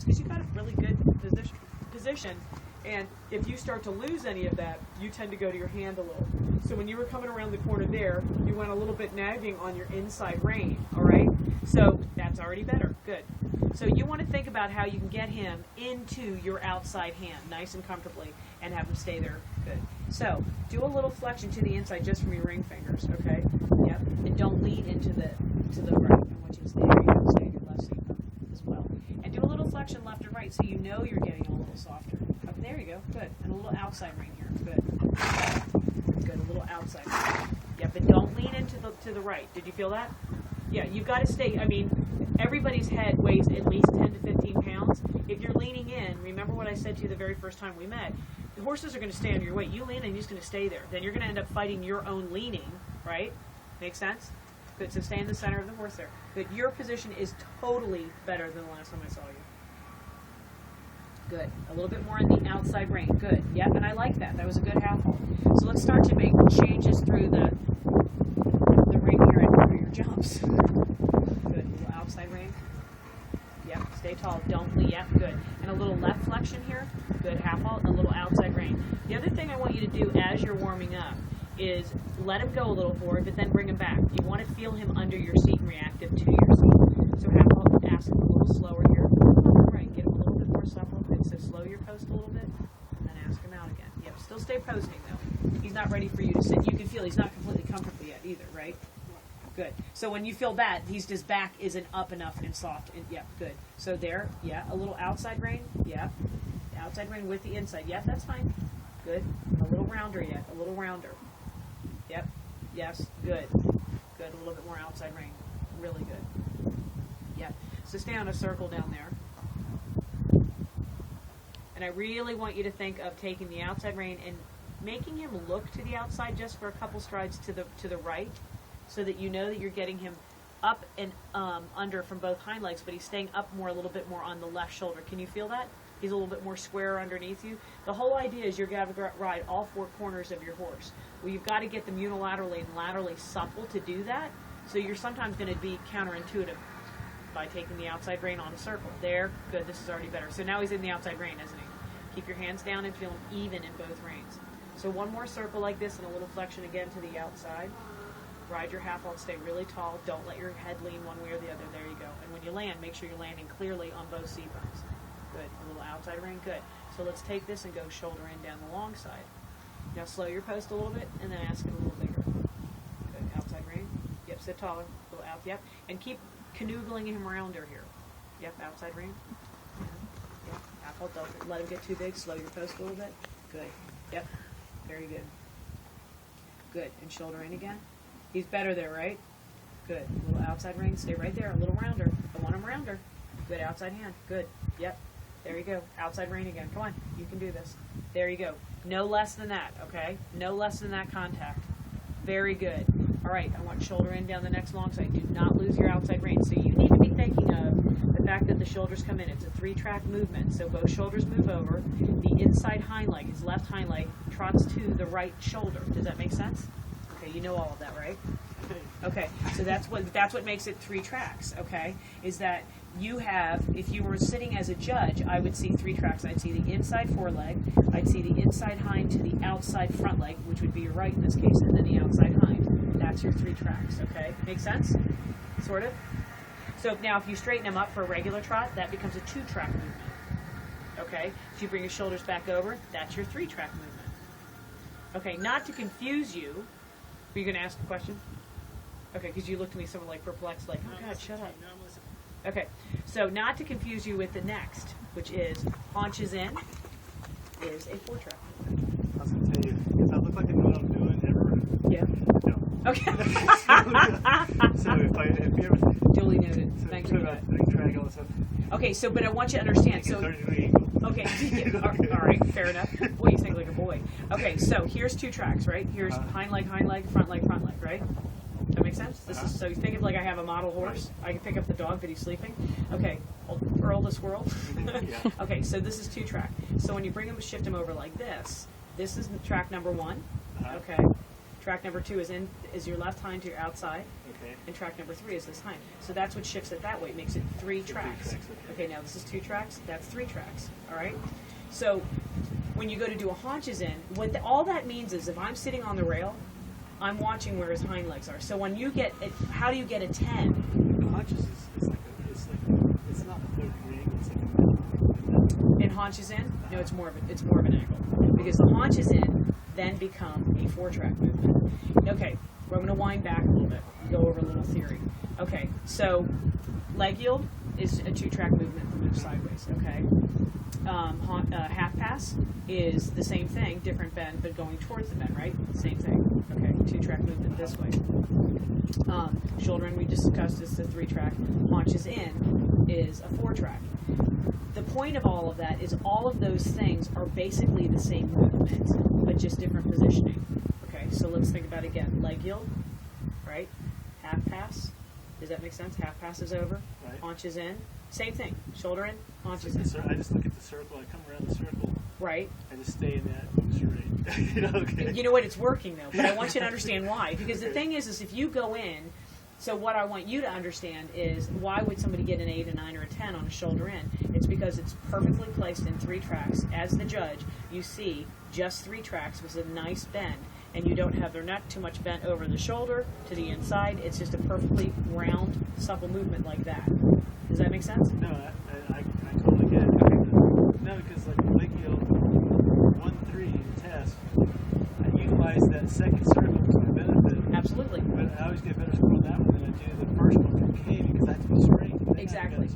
balance because you've got a really good position. And if you start to lose any of that, you tend to go to your hand a little. So when you were coming around the corner there, you went a little bit nagging on your inside rein, all right? So that's already better. Good. So you want to think about how you can get him into your outside hand nice and comfortably and have him stay there. Good. So do a little flexion to the inside just from your ring fingers, okay? Yep. And don't lean into the right. I want you to stay there. You have to stay in your left seat as well. And do a little flexion left and right so you know you're getting a little softer. Okay, there you go. Good. And a little outside ring here. Good. Good. A little outside ring. Yeah, but don't lean into the right. Did you feel that? Yeah, you've got to stay. I mean, everybody's head weighs at least 10 to 15 pounds. If you're leaning in, remember what I said to you the very first time we met, the horses are going to stay on your weight. You lean and you're just going to stay there. Then you're going to end up fighting your own leaning, right? Make sense? Good. So stay in the center of the horse there. Good. Your position is totally better than the last time I saw you. Good. A little bit more in the outside rein. Good. Yep, and I like that. That was a good half hold. So let's start to make changes through the ring here and through your jumps. Good. A little outside rein. Yep. Stay tall. Don't lean. Yep. Good. And a little left flexion here. Good. Half hold. A little outside rein. The other thing I want you to do as you're warming up is let him go a little forward, but then bring him back. You want to feel him under your seat and reactive to your seat. So half hold. Ask him a little slower here. Right. Get him a little bit more supple. Good. So slow your post a little bit, and then ask him out again. Yep. Still stay posting though. He's not ready for you to sit. You can feel he's not completely comfortable yet either, right? Good. So when you feel that, his back isn't up enough and soft. And, yep. Good. So there. Yeah. A little outside rein. Yeah. Outside rein with the inside. Yep. That's fine. Good. A little rounder yet. A little rounder. Yep. Yes. Good. Good. A little bit more outside rein. Really good. Yep. So stay on a circle down there. And I really want you to think of taking the outside rein and making him look to the outside just for a couple strides to the right, so that you know that you're getting him up and under from both hind legs, but he's staying up more, a little bit more on the left shoulder. Can you feel that? He's a little bit more square underneath you. The whole idea is you're going to ride all four corners of your horse. Well, you've got to get them unilaterally and laterally supple to do that. So you're sometimes going to be counterintuitive by taking the outside rein on a circle. There, good, this is already better. So now he's in the outside rein, isn't he? Keep your hands down and feel him even in both reins. So one more circle like this and a little flexion again to the outside. Ride your half hold, stay really tall. Don't let your head lean one way or the other. There you go. And when you land, make sure you're landing clearly on both seat bones. Good. A little outside rein. Good. So let's take this and go shoulder in down the long side. Now slow your post a little bit and then ask it a little bigger. Good. Outside rein. Yep. Sit taller. A little out. Yep. And keep canoodling him rounder here. Yep. Outside rein. Yep. Half hold. Don't let him get too big. Slow your post a little bit. Good. Yep. Very good. Good. And shoulder in again. He's better there, right? Good. A little outside rein. Stay right there. A little rounder. I want him rounder. Good. Outside hand. Good. Yep. There you go. Outside rein again. Come on. You can do this. There you go. No less than that, okay? No less than that contact. Very good. All right. I want shoulder in down the next long side. Do not lose your outside rein. So you need to be thinking of the fact that the shoulders come in. It's a 3-track movement. So both shoulders move over. The inside hind leg, his left hind leg, trots to the right shoulder. Does that make sense? Okay, you know all of that, right? Okay, so that's what makes it 3 tracks, okay? Is that you have, if you were sitting as a judge, I would see 3 tracks. I'd see the inside foreleg, I'd see the inside hind to the outside front leg, which would be your right in this case, and then the outside hind. That's your 3 tracks, okay? Make sense? Sort of? So now if you straighten them up for a regular trot, that becomes a 2-track movement, okay? If you bring your shoulders back over, that's your 3-track movement. Okay, not to confuse you. Were you going to ask a question? Okay, because you looked at me somewhat like perplexed, like, oh God, shut up. Okay, so not to confuse you with the next, which is haunches in, is a 4-track. I was going to tell you, does that look like I know what I'm doing ever? Yeah. No. Okay. So if you ever... Duly noted. Thanks for that. 3-track, all this stuff. Okay, so, but I want you to understand. So, 30-degree angle. okay, all right, fair enough. Boy, you think like a boy. Okay, so here's 2 tracks, right? Here's hind leg, front leg, right? That makes sense? This is, so you think of like I have a model horse. I can pick up the dog, but he's sleeping. Okay, Earl the squirrel. Yeah. Okay, so this is 2-track. So when you bring him, shift him over like this is track number 1. Okay. Track number 2 is your left hind to your outside. Okay. And track number 3 is this hind. So that's what shifts it that way. It makes it 3 tracks. Okay, now this is 2 tracks. That's 3 tracks. All right? So when you go to do a haunches in, all that means is if I'm sitting on the rail, I'm watching where his hind legs are. So when you get it, how do you get a 10? The haunches it's not a 3rd degree angle. It's like In haunches in? No, it's more of an angle. Because the haunches in then become a 4-track movement. Okay, we're going to wind back a little bit, go over a little theory. Okay, so leg yield is a 2-track movement to move sideways, okay? Half pass is the same thing, different bend, but going towards the bend, right? Same thing, okay? 2-track movement this way. Shoulder in, we discussed, is the 3-track. Haunches in is a 4-track. The point of all of that is all of those things are basically the same movement, but just different positioning. Okay, so let's think about it again. Leg yield, right? Half pass. Does that make sense? Half pass is over. Right. Haunches in. Same thing. Shoulder in, haunches in. I just look at the circle. I come around the circle. Right. I just stay in that move straight. Okay. You know what? It's working though, but I want you to understand why. Because the thing is if you go in, so what I want you to understand is why would somebody get an 8, a 9, or a 10 on a shoulder in? It's because it's perfectly placed in 3 tracks. As the judge, you see just 3 tracks with a nice bend, and you don't have their neck too much bent over the shoulder to the inside. It's just a perfectly round, supple movement like that. Does that make sense? No, I totally get it. Okay. No, because like leg yield 1-3 test, I utilize that second circle to my benefit. Absolutely. But I always get better score on that one than I do the first one from K because I have to be straight. Exactly.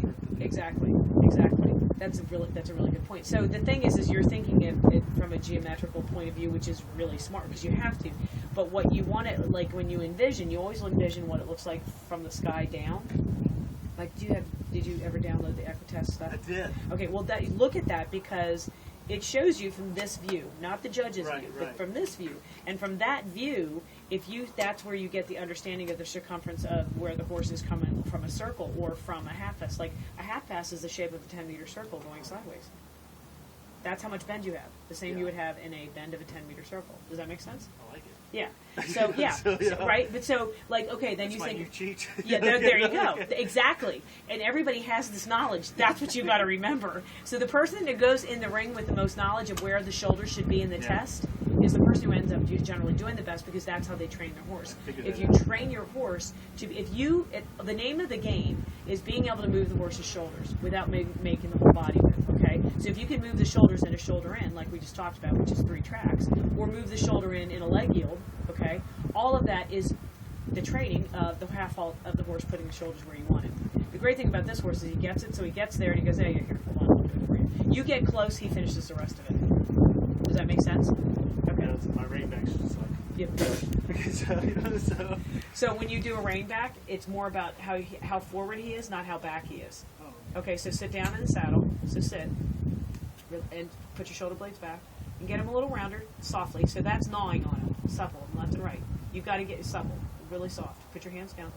That's a really good point. So the thing is you're thinking of it from a geometrical point of view, which is really smart because you have to. But what you want it, like when you envision, you always envision what it looks like from the sky down. Like, did you ever download the Equitest stuff? I did. Okay, well, look at that because it shows you from this view, not the judge's view, but from this view. And from that view, that's where you get the understanding of the circumference of where the horse is coming from a circle or from a half pass. Like, a half pass is the shape of a 10-meter circle going sideways. That's how much bend you have. The same you would have in a bend of a 10-meter circle. Does that make sense? I like it. Yeah. So, yeah. So, right? But so, like, okay, then That's you my think... new cheat. Yeah, there you go. Exactly. And everybody has this knowledge. That's what you've got to remember. So the person that goes in the ring with the most knowledge of where the shoulders should be in the test is the person who ends up generally doing the best because that's how they train their horse. If you train your horse to... the name of the game is being able to move the horse's shoulders without making the whole body move, okay? So if you can move the shoulders in a shoulder in, like we just talked about, which is 3 tracks, or move the shoulder in a leg yield, okay? All of that is the training of the half halt of the horse putting the shoulders where you want it. The great thing about this horse is he gets it, so he gets there and he goes, hey, here, hold on, I'll do it for you. You get close, he finishes the rest of it. Does that make sense? Okay. Yeah, my rein back's just like... Yep. Okay, so when you do a rein back, it's more about how forward he is, not how back he is. Oh. Okay, so sit down in the saddle. So sit. And put your shoulder blades back. And get him a little rounder, softly. So that's gnawing on him. Supple, left and right. You've got to get supple, really soft. Put your hands down.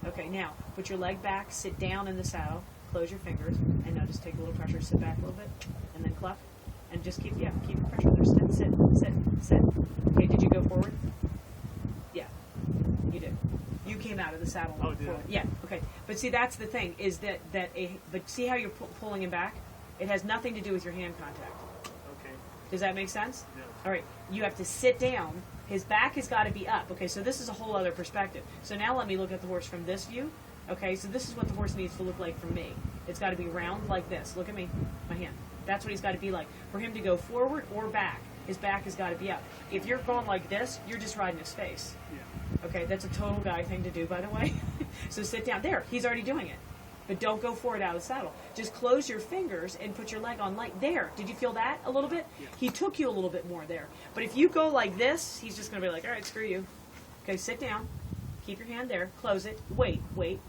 Okay, now, put your leg back, sit down in the saddle, close your fingers, and now just take a little pressure, sit back a little bit, and then cluck. And just keep the pressure there. Sit. Okay, did you go forward? Yeah, you did. You came out of the saddle Oh, did I? forward. Yeah, okay. But see, that's the thing, is but see how you're pulling him back? It has nothing to do with your hand contact. Okay. Does that make sense? Yeah. All right, you have to sit down. His back has got to be up. Okay, so this is a whole other perspective. So now let me look at the horse from this view. Okay, so this is what the horse needs to look like from me. It's got to be round like this. Look at me, my hand. That's what he's got to be like. For him to go forward or back, his back has got to be up. If you're going like this, you're just riding his face. Yeah. Okay, that's a total guy thing to do, by the way. So sit down. There, he's already doing it. But don't go forward out of the saddle. Just close your fingers and put your leg on light. There. Did you feel that a little bit? Yeah. He took you a little bit more there. But if you go like this, he's just going to be like, all right, screw you. Okay, sit down. Keep your hand there. Close it. Wait.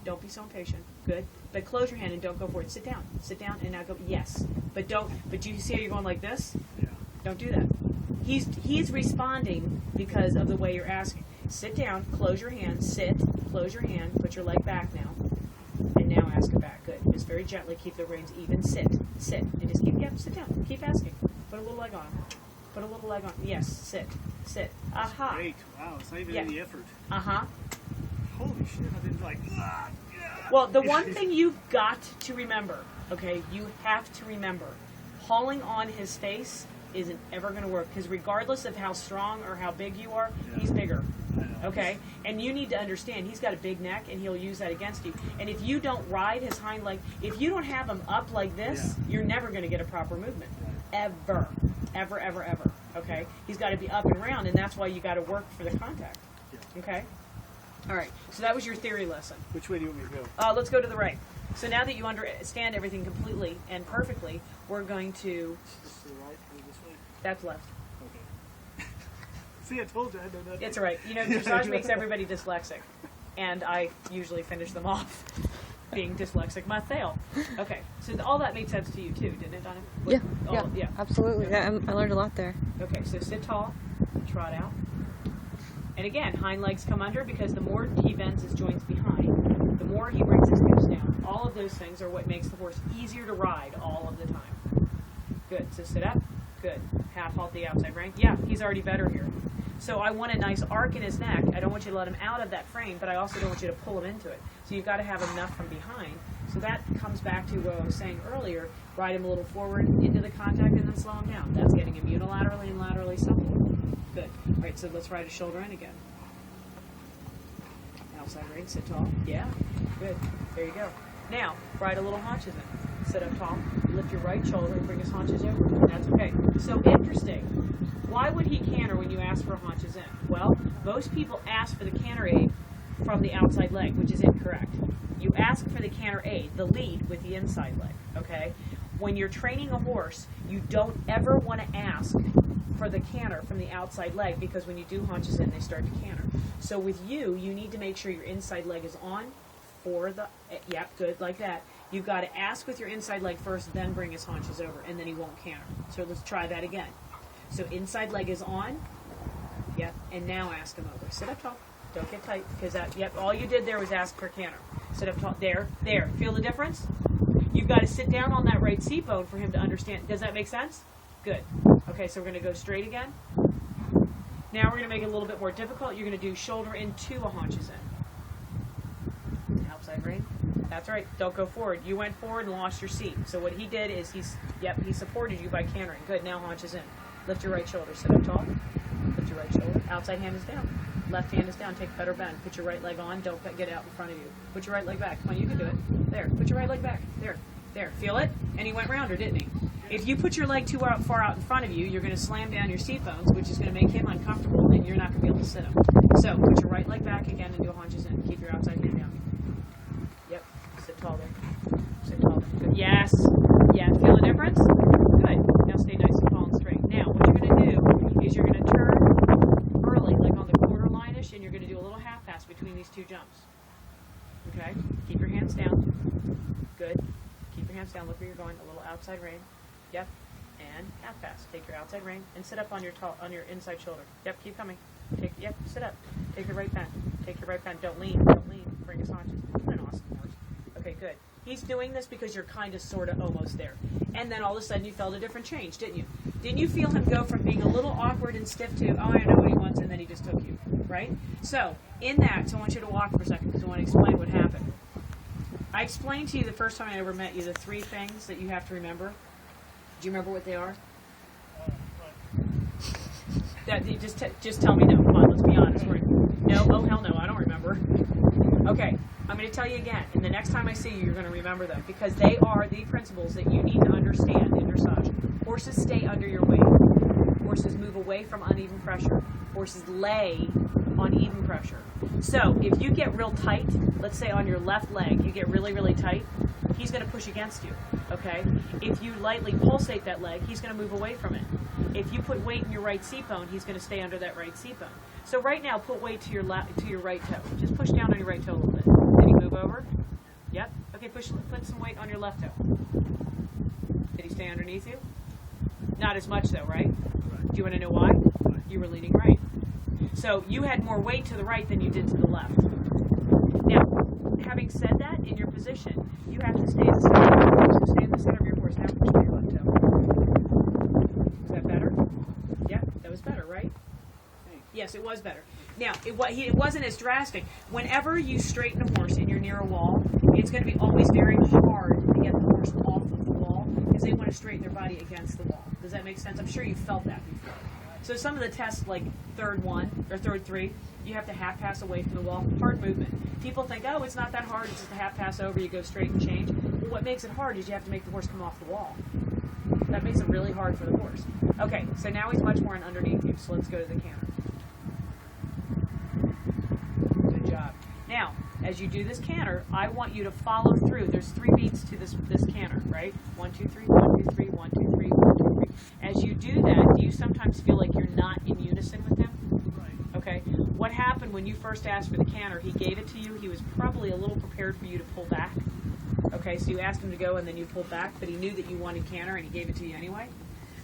Don't be so impatient. Good. But close your hand and don't go forward. Sit down. Sit down and now go. Yes. But don't. But do you see how you're going like this? Yeah. Don't do that. He's responding because of the way you're asking. Sit down. Close your hand. Sit. Close your hand. Put your leg back now. And now ask it back. Good. Just very gently keep the reins even. Sit. And just sit down. Keep asking. Put a little leg on him. Put a little leg on. Yes. Sit. sit. Aha. Great. Wow. It's not even Yeah. any effort. Uh-huh. Holy shit. I've been like, yeah. Well, the one thing you've got to remember, okay, you have to remember, hauling on his face isn't ever going to work, because regardless of how strong or how big you are, he's bigger. I know. Okay? And you need to understand, he's got a big neck, and he'll use that against you. And if you don't ride his hind leg, if you don't have him up like this, you're never going to get a proper movement. Ever. Ever, ever, ever. Okay? He's got to be up and round, and that's why you got to work for the contact. Yeah. Okay? All right. So that was your theory lesson. Which way do you want me to go? Let's go to the right. So now that you understand everything completely and perfectly, we're going to... This to the right or this way? That's left. Okay. See, I told you I know that. It's all right. You know, dressage makes everybody dyslexic. And I usually finish them off being dyslexic myself. Okay. So all that made sense to you, too, didn't it, Donna? Yeah, absolutely. Okay. I learned a lot there. Okay, so sit tall, trot out. And again, hind legs come under, because the more he bends his joints behind, the more he brings his hips down. All of those things are what makes the horse easier to ride all of the time. Good. So sit up. Good. Half halt the outside rein. Yeah, he's already better here. So I want a nice arc in his neck. I don't want you to let him out of that frame, but I also don't want you to pull him into it. So you've got to have enough from behind. So that comes back to what I was saying earlier. Ride him a little forward into the contact and then slow him down. That's getting him unilaterally and laterally supple. Good. All right, so let's ride his shoulder in again. Outside rein, sit tall. Yeah, good. There you go. Now, ride a little haunches in. Sit up tall, lift your right shoulder and bring his haunches over. That's okay. So interesting. Why would he canter when you ask for haunches in? Well, most people ask for the canter aid from the outside leg, which is incorrect. You ask for the canter aid, the lead, with the inside leg, okay? When you're training a horse, you don't ever want to ask for the canter from the outside leg, because when you do haunches in, they start to canter. So with you, you need to make sure your inside leg is on for the, yep, good, like that. You've got to ask with your inside leg first, then bring his haunches over, and then he won't canter. So let's try that again. So inside leg is on, yep, and now ask him over. Sit up tall, don't get tight, because that, yep, all you did there was ask for canter. Sit up tall, there, feel the difference? You've got to sit down on that right seat bone for him to understand. Does that make sense? Good. Okay, so we're going to go straight again. Now we're going to make it a little bit more difficult. You're going to do shoulder in, two haunches in. Outside rein. That's right. Don't go forward. You went forward and lost your seat. So what he did is he supported you by cantering. Good. Now haunches in. Lift your right shoulder. Sit up tall. Lift your right shoulder. Outside hand is down. Left hand is down. Take a better bend. Put your right leg on. Don't get out in front of you. Put your right leg back. Come on, you can do it. There. Put your right leg back. There. Feel it? And he went rounder, didn't he? If you put your leg too far out in front of you, you're going to slam down your seat bones, which is going to make him uncomfortable, and you're not going to be able to sit him. So put your right leg back again and do haunches in. Keep your outside hand down. Yep. Sit tall there. Sit tall there. Good. Yes. Yeah. Feel the difference? Good. Now stay nice and tall and straight. Now, what you're going to do is you're going to turn early, like on the quarter line-ish, and you're going to do a little half pass between these two jumps. Okay? Keep your hands down. Good. Keep your hands down. Look where you're going. A little outside rein. Yep. And half pass. Take your outside rein and sit up on your inside shoulder. Yep. Keep coming. Yep. Sit up. Take your right bend. Take your right bend. Don't lean. Bring his haunches. What an awesome horse. Okay, good. He's doing this because you're kind of, sort of, almost there. And then all of a sudden you felt a different change, didn't you? Didn't you feel him go from being a little awkward and stiff to, oh, I know what he wants, and then he just took you, right? So, in that, I want you to walk for a second because I want to explain what happened. I explained to you the first time I ever met you the three things that you have to remember. Do you remember what they are? That just tell me no. Come on, let's be honest. No? Oh, hell no, I don't remember. Okay, I'm going to tell you again, and the next time I see you, you're going to remember them, because they are the principles that you need to understand in dressage. Horses stay under your weight. Horses move away from uneven pressure. Horses lay on even pressure. So if you get real tight, let's say on your left leg, you get really, really tight, he's going to push against you, okay? If you lightly pulsate that leg, he's going to move away from it. If you put weight in your right seat bone, he's going to stay under that right seat bone. So right now, put weight to your right toe. Just push down on your right toe a little bit. Did he move over? Yep. Okay, put some weight on your left toe. Did he stay underneath you? Not as much though, right? Do you want to know why? You were leaning right. So you had more weight to the right than you did to the left. Now, having said that, in your position, you have to stay in the center. So stay in the center of your horse. Now push to your left toe. Is that better? Yeah, that was better, right? Yes, it was better. Now, it wasn't as drastic. Whenever you straighten a horse and you're near a wall, it's going to be always very hard to get the horse off of the wall because they want to straighten their body against the wall. Does that make sense? I'm sure you've felt that before. So some of the tests, like third 1 or third 3, you have to half pass away from the wall. Hard movement. People think, oh, it's not that hard. It's just a half pass over. You go straight and change. Well, what makes it hard is you have to make the horse come off the wall. That makes it really hard for the horse. Okay, so now he's much more in underneath you. So let's go to the canter. Good job. Now, as you do this canter, I want you to follow through. There's 3 beats to this canter, right? 1, 2, 3, 1, 2, 3, 1, 2, 3, 1, 2, 3. As you do that, do you sometimes feel like you're not in unison with him? Right. Okay. What happened when you first asked for the canter? He gave it to you. He was probably a little prepared for you to pull back. Okay, so you asked him to go and then you pulled back, but he knew that you wanted canter and he gave it to you anyway.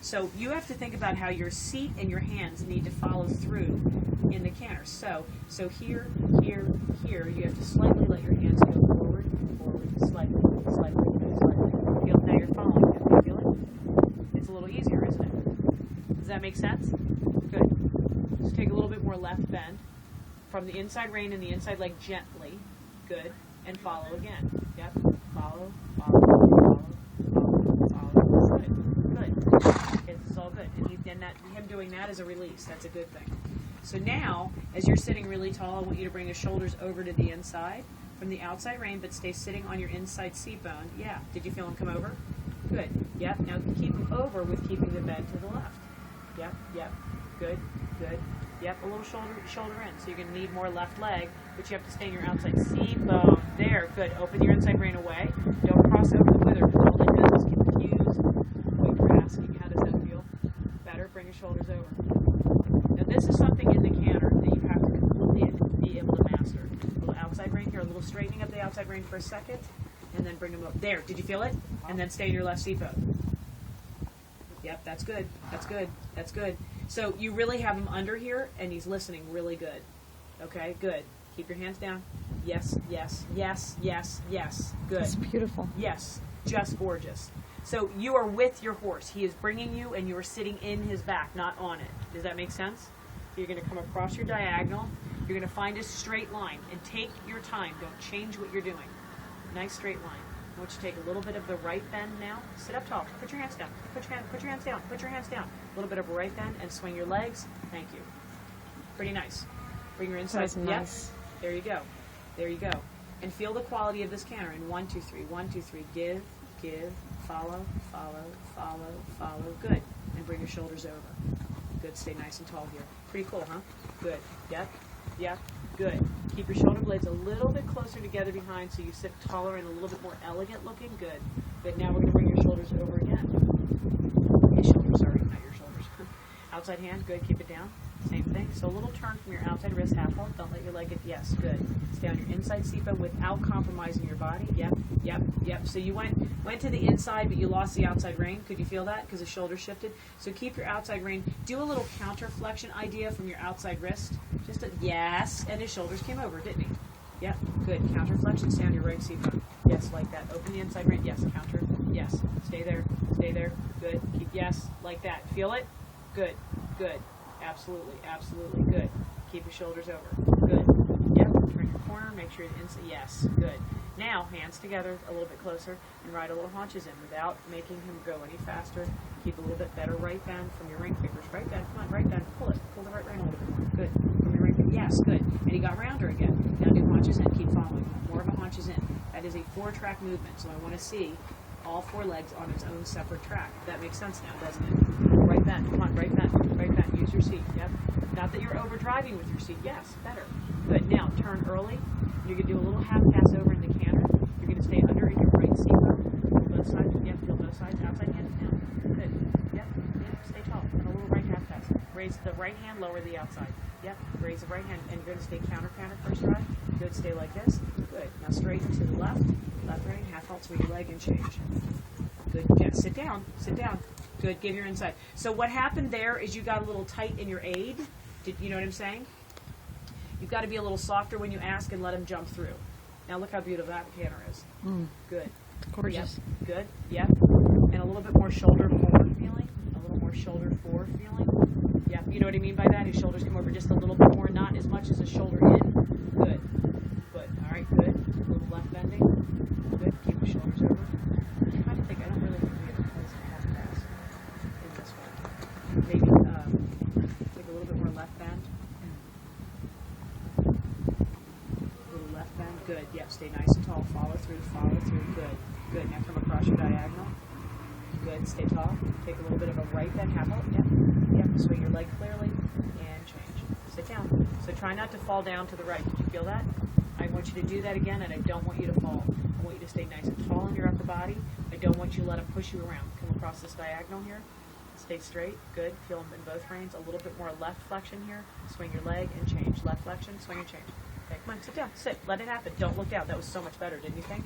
So you have to think about how your seat and your hands need to follow through in the canter. So here, here, here, you have to slightly let your hands go forward, slightly. Now you're following it. You feel it? It's a little easier, isn't it? Does that make sense? Good. Just take a little bit more left bend from the inside rein and the inside leg gently. Good. And follow again. Yep. Follow. Good. It's all good. And him doing that is a release. That's a good thing. So now, as you're sitting really tall, I want you to bring the shoulders over to the inside from the outside rein, but stay sitting on your inside seat bone. Yeah. Did you feel him come over? Good. Yep. Now keep him over with keeping the bend to the left. Yep. Good. Yep. A little shoulder in. So you're going to need more left leg, but you have to stay in your outside seat bone. There. Good. Open your inside rein away. Don't cross over the wither. All that does is get the cues. Wait for asking. How does that feel? Better. Bring your shoulders over. Now this is something in the canter that you have to completely be able to master. A little outside rein here. A little straightening of the outside rein for a second, and then bring them up. There. Did you feel it? And then stay in your left seat bone. Yep. That's good. So you really have him under here, and he's listening really good. Okay, good. Keep your hands down. Yes. Good. It's beautiful. Yes, just gorgeous. So you are with your horse. He is bringing you, and you are sitting in his back, not on it. Does that make sense? So you're going to come across your diagonal. You're going to find a straight line, and take your time. Don't change what you're doing. Nice straight line. I want you to take a little bit of the right bend now. Sit up tall. Put your hands down. Put your hands down. A little bit of a right bend and swing your legs. Thank you. Pretty nice. Bring your inside. That's nice. Yep. There you go. And feel the quality of this canter in 1, 2, 3. 1, 2, 3. Give. Follow. Good. And bring your shoulders over. Good. Stay nice and tall here. Pretty cool, huh? Good. Yep. Good. Keep your shoulder blades a little bit closer together behind so you sit taller and a little bit more elegant looking. Good. But now we're going to bring your shoulders over again. His shoulders, sorry, not your shoulders. Outside hand, good. Keep it down. Same thing. So a little turn from your outside wrist, half hold. Don't let your leg get, yes, good. Stay on your inside seat bone without compromising your body. Yep. So you went to the inside, but you lost the outside rein. Could you feel that? Because the shoulder shifted. So keep your outside rein. Do a little counter flexion idea from your outside wrist. Just a, yes. And his shoulders came over, didn't he? Yep. Good. Counter flexion. Stay on your right seat bone. Yes, like that. Open the inside rein. Yes. Counter. Yes. Stay there. Good. Keep, yes, like that. Feel it? Good. Absolutely. Good. Keep your shoulders over. Good. Yep. Turn your corner. Make sure the inside. Yes. Good. Now, hands together a little bit closer and ride a little haunches in without making him go any faster. Keep a little bit better right bend from your ring fingers. Right bend. Come on. Right bend. Pull it. Pull the right rein a little bit more. Good. From your ring finger. Yes. Good. And he got rounder again. Now do haunches in. Keep following. More of a haunches in. That is a 4-track movement. So I want to see all 4 legs on its own separate track. That makes sense now, doesn't it? Right bend. Come on. Right bend. Use your seat. Yep. Not that you're over driving with your seat. Yes. Better. Good. Now turn early. You're going to do a little half pass over in the canter. You're going to stay under in your right seat bone. Feel both sides. Yep. Feel both sides. Outside hand is down. Good. Yep. Stay tall. And a little right half pass. Raise the right hand. Lower the outside. Yep. Raise the right hand. And you're going to stay counter first stride. Good. Stay like this. Good. Now straighten to the left. Left rein. Half halt. Swing your leg and change. Good. Yeah. Sit down. Good. Give your inside. So what happened there is you got a little tight in your aid. Did you know what I'm saying? You've got to be a little softer when you ask and let him jump through. Now look how beautiful that canter is. Good. Gorgeous. Yep. Good. Yep. And a little bit more shoulder forward feeling. Yeah, you know what I mean by that? His shoulders come over just a little bit more, not as much as a shoulder in. Good. Good. All right, good. A little left bending. Good. Keep the shoulders over. I'm trying to think. I don't really think we have a place to half pass in this one. Maybe take a little bit more left bend. A little left bend. Good. Yep. Stay nice and tall. Follow through. Follow through. Good. Good. Now come across your diagonal. Good. Stay tall. Take a little bit of a right bend. Half out. Yep. Yep. Swing your leg clearly and change. Sit down. So try not to fall down to the right. Did you feel that? I want you to do that again, and I don't want you to fall. I want you to stay nice and tall in your upper body. I don't want you to let him push you around. Come across this diagonal here. Stay straight. Good. Feel them in both reins. A little bit more left flexion here. Swing your leg and change. Left flexion. Swing and change. Okay, come on. Sit down. Sit. Let it happen. Don't look down. That was so much better, didn't you think?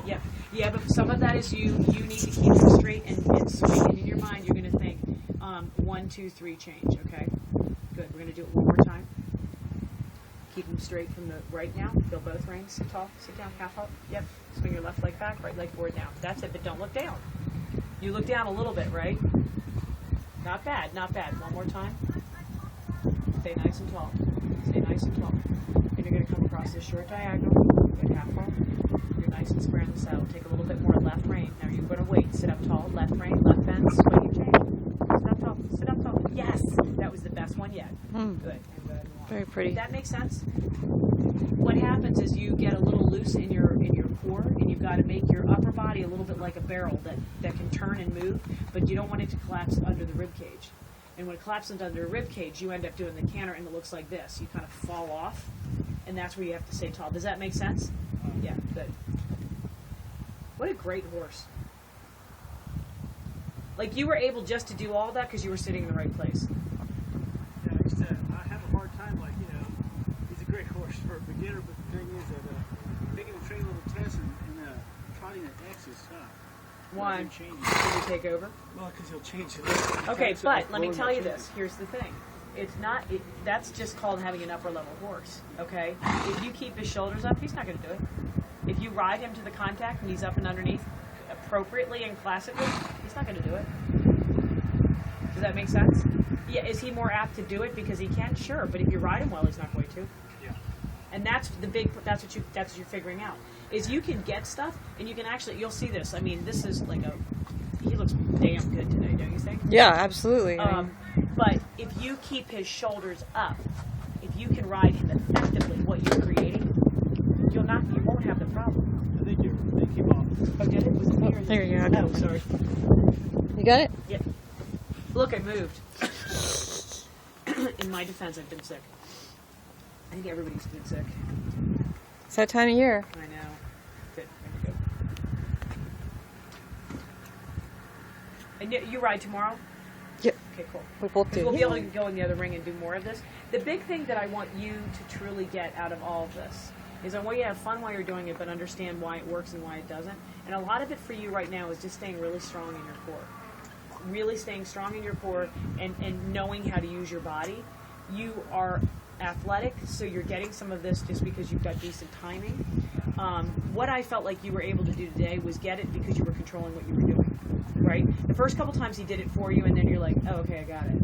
Yeah. Yeah, but some of that is you need to keep it straight and swing. And in your mind, you're going to think 1, 2, 3, change. Okay? Good. We're going to do it one more time. Keep them straight from the right now. Feel both reins. Sit tall. Sit down. Half up. Yep. Swing your left leg back. Right leg forward down. That's it, but don't look down. You look down a little bit, right? Not bad. Not bad. One more time. Stay nice and tall. Stay nice and tall. And you're going to come across this short diagonal. Good. Half up. You're nice and square in the saddle. Take a little bit more left rein. Now you're going to wait. Sit up tall. Left rein. Left bend. Swing and change. Sit up tall. Sit up tall. Yes! That was the best one yet. Good. And good. Very pretty. That makes sense. What happens is you get a little loose in your core, and you've got to make your upper body a little bit like a barrel that can turn and move, but you don't want it to collapse under the rib cage. And when it collapses under the rib cage, you end up doing the canter, and it looks like this. You kind of fall off, and that's where you have to stay tall. Does that make sense? Yeah, good. What a great horse. Like, you were able just to do all that because you were sitting in the right place. I have a hard time, like, he's a great horse for a beginner, but the thing is that making him train little tests and trotting an X is tough. Why? Did you take over? Well, because he'll change it. Okay, but let me tell you this. Here's the thing. It's not, that's just called having an upper level horse, okay? If you keep his shoulders up, he's not going to do it. If you ride him to the contact and he's up and underneath appropriately and classically, he's not going to do it. Does that make sense? Yeah, is he more apt to do it because he can? Sure, but if you ride him well, he's not going to. Yeah. And that's what you're figuring out. Is you can get stuff and you can actually, you'll see this. I mean, this is like he looks damn good today, don't you think? Yeah, absolutely. But if you keep his shoulders up, if you can ride him effectively, what you're creating, you won't have the problem. I think they came off. Oh, did it? Was it me or There you go. Oh, sorry. You got it? Yep. Look, I moved. In my defense, I've been sick. I think everybody's been sick. It's that time of year. I know. Good. There we go. And you ride tomorrow? Yep. Okay, cool. We both do. We'll be able to go in the other ring and do more of this. The big thing that I want you to truly get out of all of this is I want you to have fun while you're doing it, but understand why it works and why it doesn't. And a lot of it for you right now is just staying really strong in your core. Really staying strong in your core and knowing how to use your body. You are athletic, so you're getting some of this just because you've got decent timing. What I felt like you were able to do today was get it because you were controlling what you were doing, right? The first couple times he did it for you, and then you're like, oh, okay, I got it.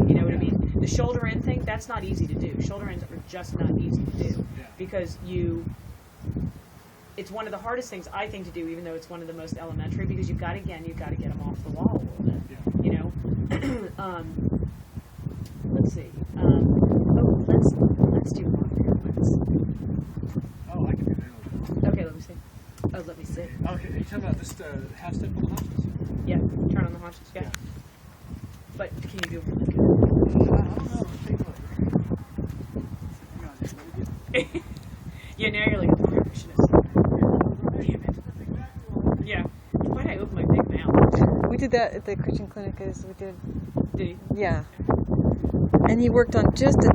You know what I mean? The shoulder in thing, that's not easy to do. Shoulder ins are just not easy to do because it's one of the hardest things I think to do, even though it's one of the most elementary, because you've got to get them off the wall a little bit. You know. Let's see. Let's do one here. Oh, I can do that. Okay, let me see. Oh, let me see. Okay, are you talking about just half step on the haunches? Yeah, turn on the haunches. Yeah. But can you do? I don't know. Take a look. Hang on, let me get. Yeah, now you're like a perfectionist. Damn it. Yeah. Why did I open my big mouth? We did that at the Christian Clinic. Did he? Yeah. And he worked on just a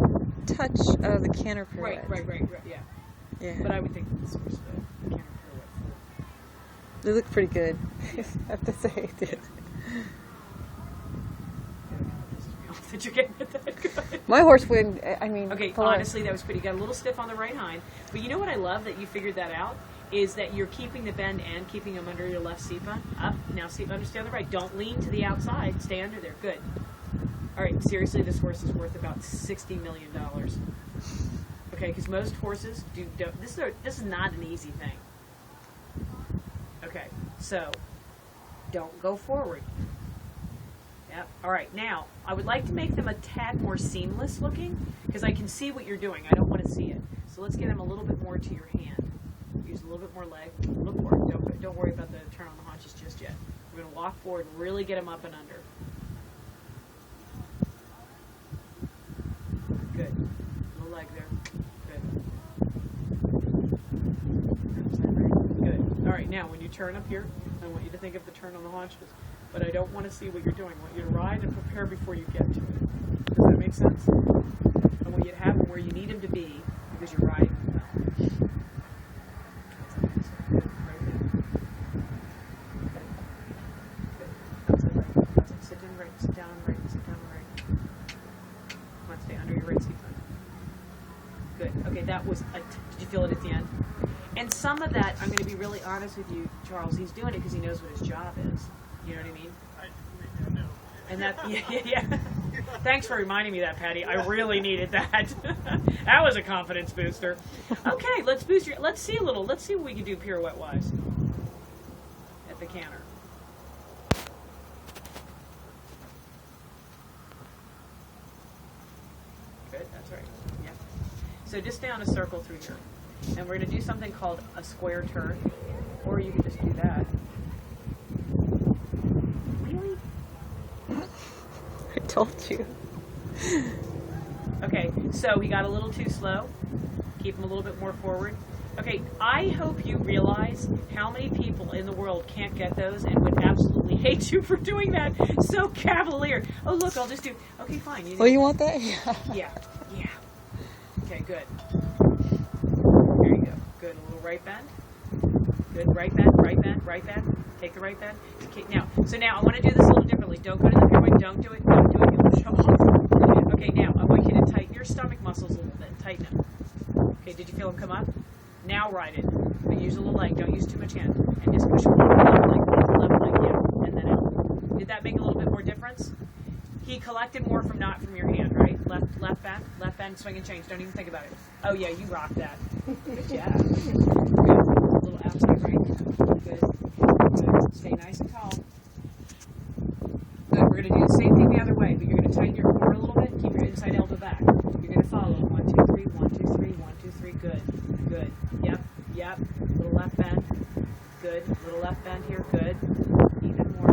touch of the canter pirouette. Right, yeah. Yeah. But I would think this was the camera pirouette. They look pretty good. I have to say, it did. Did you get that good? My horse wouldn't. I mean, Okay, honestly, that was pretty good. A little stiff on the right hind. But you know what I love that you figured that out? Is that you're keeping the bend and keeping them under your left seat bone. Up. Now understand the right. Don't lean to the outside. Stay under there. Good. All right, seriously, this horse is worth about $60 million. Okay, because most horses don't. This is not an easy thing. Okay, so don't go forward. Yep. All right, now I would like to make them a tad more seamless looking because I can see what you're doing. I don't want to see it. So let's get them a little bit more to your hand. Use a little bit more leg. Look forward. Don't worry about the turn on the haunches just yet. We're going to walk forward and really get them up and under. Good. Little leg there. Good. Good. All right, now when you turn up here, I want you to think of the turn on the haunches. But I don't want to see what you're doing. I want you to ride and prepare before you get to it. Does that make sense? I want you to have them where you need them to be because you're riding them. Good. Right there. Good. Outside right. Outside. Sit in right. Sit down right. Sit down right. Come on, stay under your right seat. Good. Okay, that was did you feel it at the end? And some of that, I'm going to be really honest with you, Charles, he's doing it because he knows what his job is. You know what I mean? I know. And that, yeah. Thanks for reminding me of that, Patty. I really needed that. That was a confidence booster. Okay, let's see what we can do pirouette-wise at the canter. Good, that's right. Yeah. So just stay on a circle through here. And we're going to do something called a square turn. Or you can just do that. Really? I told you. Okay, so we got a little too slow. Keep them a little bit more forward. Okay, I hope you realize how many people in the world can't get those and would absolutely hate you for doing that. So cavalier. Oh, look, I'll just do. Okay, fine. You want that? Yeah. Yeah. Okay, good. There you go. Good. A little right bend. Good. Right bend, right bend, right bend. Take the right bend. Okay, now I want to do this a little differently. Don't go to the pirouette. Don't do it. Don't do it. You'll show off. Okay, now I want you to tighten your stomach muscles a little bit. Tighten them. Okay, did you feel them come up? Now ride it. But use a little leg. Don't use too much hand. And just push forward. Left leg, yeah. And then out. Did that make a little bit more difference? He collected more not from your hand, right? Left bend, swing and change. Don't even think about it. Oh yeah, you rocked that. Good job. Good. A little outside right. Good. Good. Stay nice and tall. Good. We're going to do the same thing the other way, but you're going to tighten your core a little bit. Keep your inside elbow back. You're going to follow. 1, 2, 3, 1, 2, 3, 1, 2, 3. Good. Good. Yep. Little left bend. Good. Little left bend here. Good. Even more.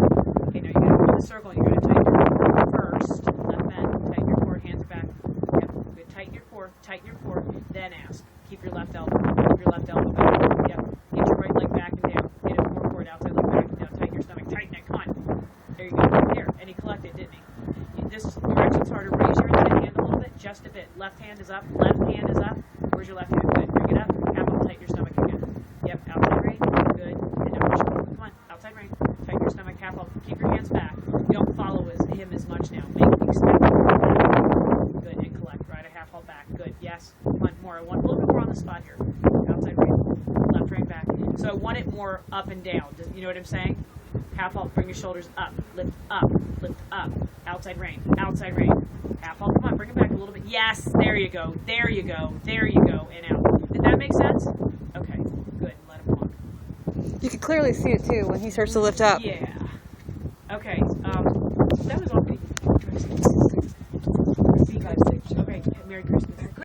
Okay, now you're going to go in the circle and you're going to tighten your core first. Left bend. Tighten your core. Hands back. Yep. Good. Tighten your core. Tighten your core. Then ask. Keep your left elbow. Keep your left elbow back. Yep. Get your right leg back and down. Get it more forward. Outside leg back and down. Tighten your stomach. Tighten it. Come on. There you go. There. And he collected, didn't he? This direction's harder. Raise your inside hand a little bit. Just a bit. Left hand is up. Left hand is up. Where's your left hand? Good. Bring it up. Half up. Tighten your stomach again. Yep. Outside right. Good. And now push forward. Come on. Outside right. Tighten your stomach. Half up. Keep your hands back. Don't follow him as much now. Make him expect it. Good. And collect. Right. A half halt back. Good. Yes. Come on. More. I want a little bit more on the spot here. Outside right. Left right back. So I want it more up and down. You know what I'm saying? Half halt. Bring your shoulders up. Lift up. Lift up. Outside rein. Outside rein. Half halt. Come on. Bring it back a little bit. Yes. There you go. There you go. There you go. And out. Did that make sense? Okay. Good. Let him walk. You can clearly see it too when he starts to lift up. Yeah. Okay.